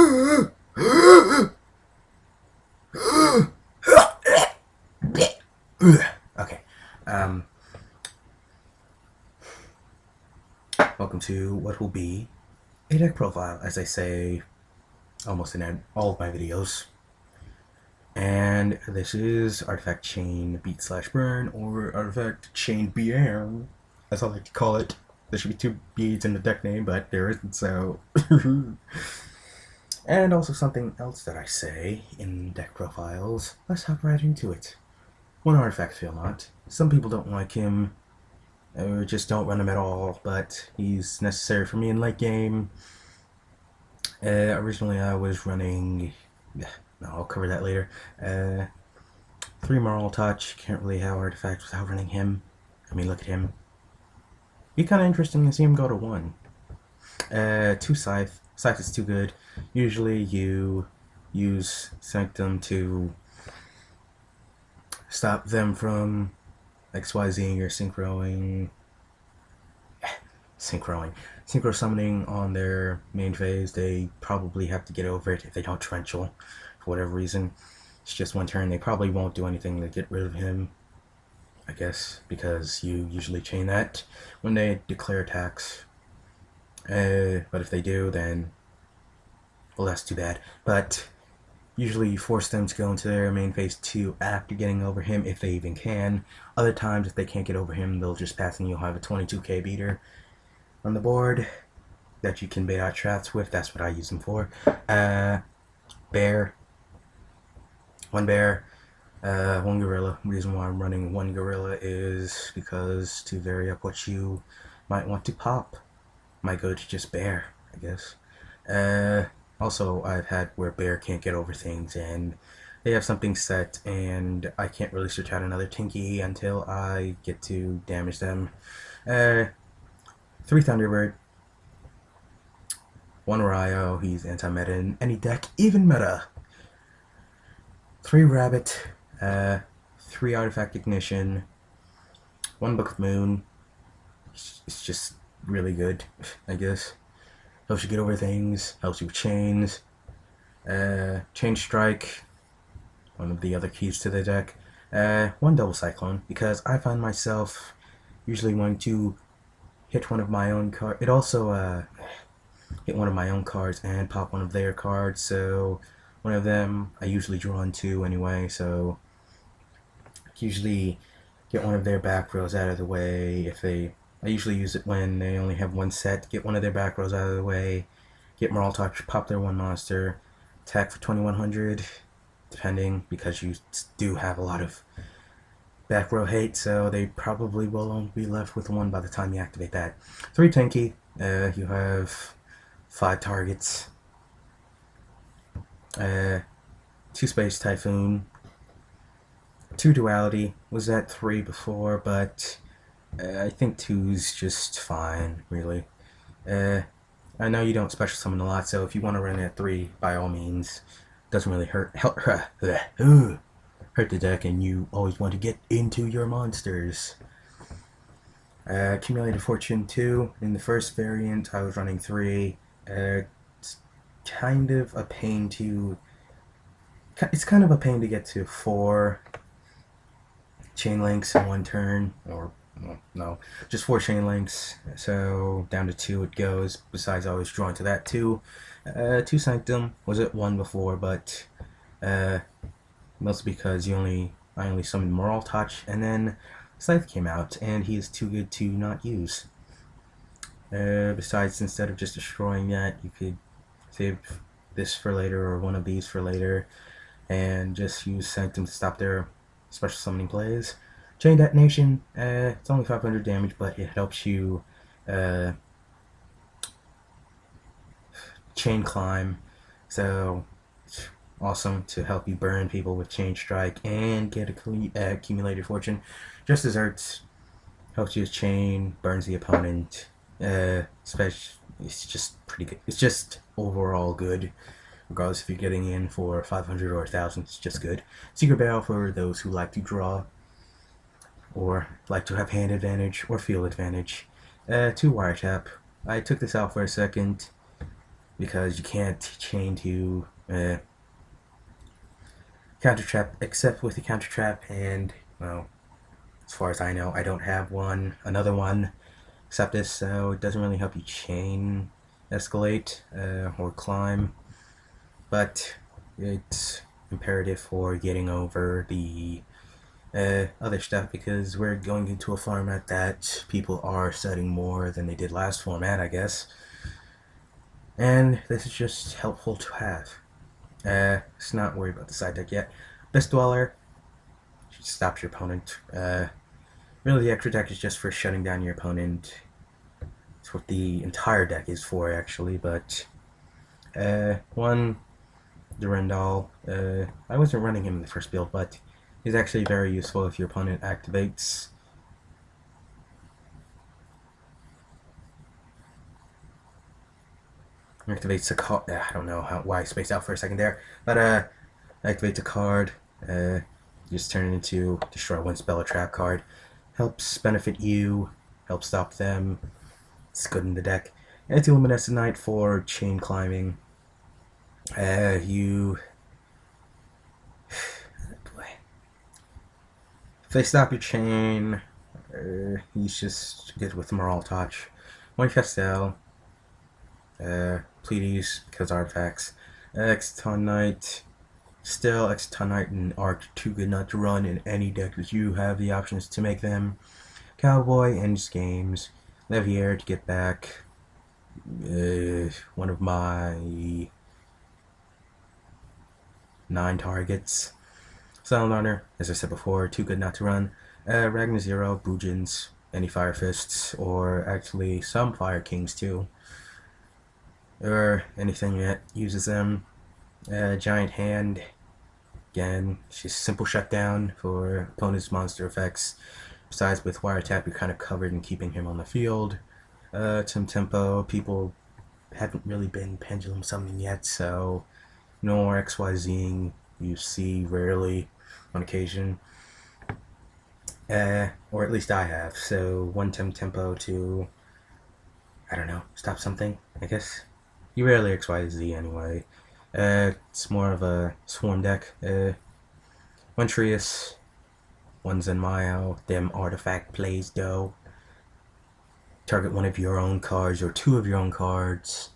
Okay. Welcome to what will be a deck profile, as I say almost in all of my videos. And this is Artifact Chain Beat Slash Burn, or Artifact Chain BM, as I like to call it. There should be 2 beads in the deck name, but there isn't, so. And also something else that I say in deck profiles. Let's hop right into it. 1 artifact feel not. Some people don't like him, or just don't run him at all, but he's necessary for me in late game. Originally I was running, no, I'll cover that later. 3 moral touch, can't really have artifacts without running him. I mean, look at him. Be kind of interesting to see him go to 1. 2 scythe. Scythe is too good. Usually you use Sanctum to stop them from XYZing or synchro summoning on their main phase. They probably have to get over it if they don't torrential for whatever reason. It's just 1 turn. They probably won't do anything to get rid of him, I guess, because you usually chain that when they declare attacks. But if they do, then, well, that's too bad. But usually you force them to go into their main phase 2 after getting over him, if they even can. Other times, if they can't get over him, they'll just pass and you'll have a 22k beater on the board that you can bait out traps with. That's what I use them for. Bear. 1 bear. 1 gorilla. The reason why I'm running 1 gorilla is because to vary up what you might want to pop. Might go to just bear, I guess. Also, I've had where bear can't get over things and they have something set and I can't really switch out another Tinky until I get to damage them. 3 Thunderbird. 1 Ryo, he's anti-meta in any deck, even meta. 3 Rabbit. 3 Artifact Ignition. 1 Book of Moon. It's just really good, I guess. Helps you get over things, helps you with chains. Chain Strike, one of the other keys to the deck. 1 Double Cyclone, because I find myself usually wanting to hit one of my own cards. It also hit one of my own cards and pop one of their cards, so one of them I usually draw into anyway, so usually get one of their back rows out of the way. I usually use it when they only have 1 set, get one of their back rows out of the way, get Moral Touch, pop their 1 monster, attack for 2100, depending, because you do have a lot of back row hate, so they probably will only be left with 1 by the time you activate that. 3 Tinky, you have 5 targets. 2 Space Typhoon, 2 Duality, was at 3 before, but I think 2's just fine, really. I know you don't special summon a lot, so if you want to run it at 3, by all means. Doesn't really hurt the deck, and you always want to get into your monsters. Accumulated Fortune 2. In the first variant, I was running 3. It's kind of a pain to get to 4 chain links in 1 turn, or no, just 4 chain links, so down to 2 it goes, besides I was drawn to that too. 2 Sanctum was at 1 before, but mostly because I only summoned Moral Touch, and then Scythe came out, and he is too good to not use. Besides, instead of just destroying that, you could save this for later, or one of these for later, and just use Sanctum to stop their special summoning plays. Chain Detonation, it's only 500 damage, but it helps you chain climb, so it's awesome to help you burn people with Chain Strike and get Accumulated Fortune. Just Desserts helps you with chain, burns the opponent, it's just pretty good. It's just overall good, regardless if you're getting in for 500 or 1,000, it's just good. Secret Barrel for those who like to draw, or like to have hand advantage or field advantage. 2 Wiretap. I took this out for a second. because you can't chain to counter trap except with the counter trap, and well, as far as I know, I don't have another one, Sept, so it doesn't really help you chain escalate or climb, but it's imperative for getting over the other stuff, because we're going into a format that people are studying more than they did last format, I guess. And this is just helpful to have. Let's not worry about the side deck yet. Best Dweller stops your opponent. Really, the extra deck is just for shutting down your opponent. It's what the entire deck is for, actually. But one, Durandal. I wasn't running him in the first build, but he's actually very useful if your opponent activates a card. I don't know why I spaced out for a second there, but activates a card. Just turn it into destroy one spell or trap card. Helps benefit you. Helps stop them. It's good in the deck. Anti-Luminescent Knight for chain climbing. You. If they stop your chain, he's just good with Moral Touch. One Castel. Pleiades, because artifacts. Exton Knight. Still, Exton Knight and Arc too good not to run in any deck that you have the options to make them. Cowboy ends games. Levier to get back one of my 9 targets. Silent Honor, as I said before, too good not to run. Ragnar Zero, Boojins, any Fire Fists, or actually some Fire Kings too. Or anything that uses them. Giant Hand, again, it's just simple shutdown for opponent's monster effects. Besides, with Wiretap, you're kind of covered in keeping him on the field. Tempo, people haven't really been pendulum summoning yet, so no more XYZing. You see rarely on occasion. Or at least I have. So one tempo to, I don't know, stop something, I guess. You rarely XYZ anyway. It's more of a swarm deck. One Trius, one Zenmayo, them artifact plays though. Target one of your own cards or 2 of your own cards,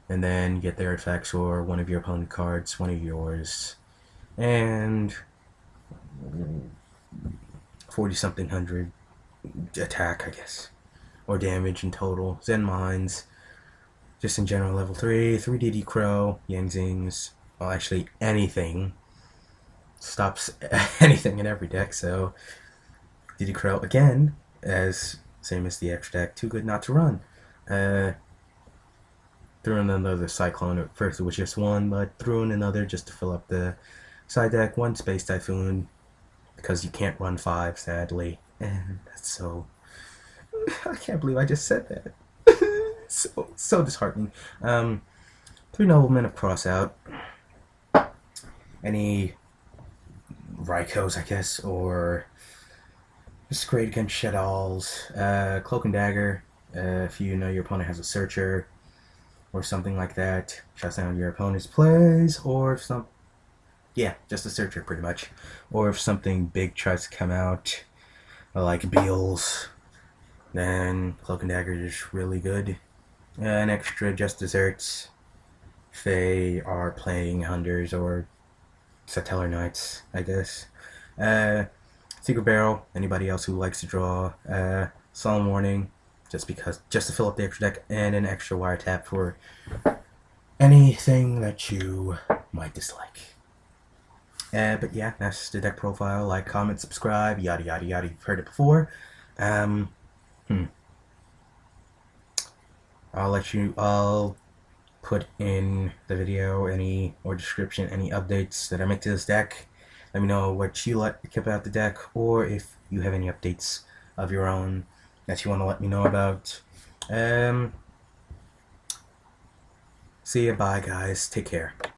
and then get their effects or one of your opponent cards, one of yours. And 40-something hundred attack, I guess, or damage in total. Zen Mines, just in general, level 3, 3DD Crow, Yangzings, well, actually anything. Stops anything in every deck, so DD Crow, again, as same as the extra deck, too good not to run. Threw in another Cyclone. At first it was just one, but threw in another just to fill up the side deck. One Space Typhoon, because you can't run 5, sadly. And that's so... I can't believe I just said that. so disheartening. 3 Noblemen of Crossout. Any Rykos, I guess, or just great against Shaddolls. Cloak and Dagger, if you know your opponent has a Searcher, or something like that. Shuts down your opponent's plays, or if just a Searcher, pretty much. Or if something big tries to come out, like Beals, then Cloak and Dagger is really good. An extra just desserts if they are playing Hunters or Satellar Knights, I guess. Secret Barrel, anybody else who likes to draw. Solemn Warning, just to fill up the extra deck, and an extra Wiretap for anything that you might dislike. But yeah, that's the deck profile. Like, comment, subscribe, yada yada yada. You've heard it before. I'll put in the video or description any updates that I make to this deck. Let me know what you like about the deck, or if you have any updates of your own that you want to let me know about. See ya, bye guys, take care.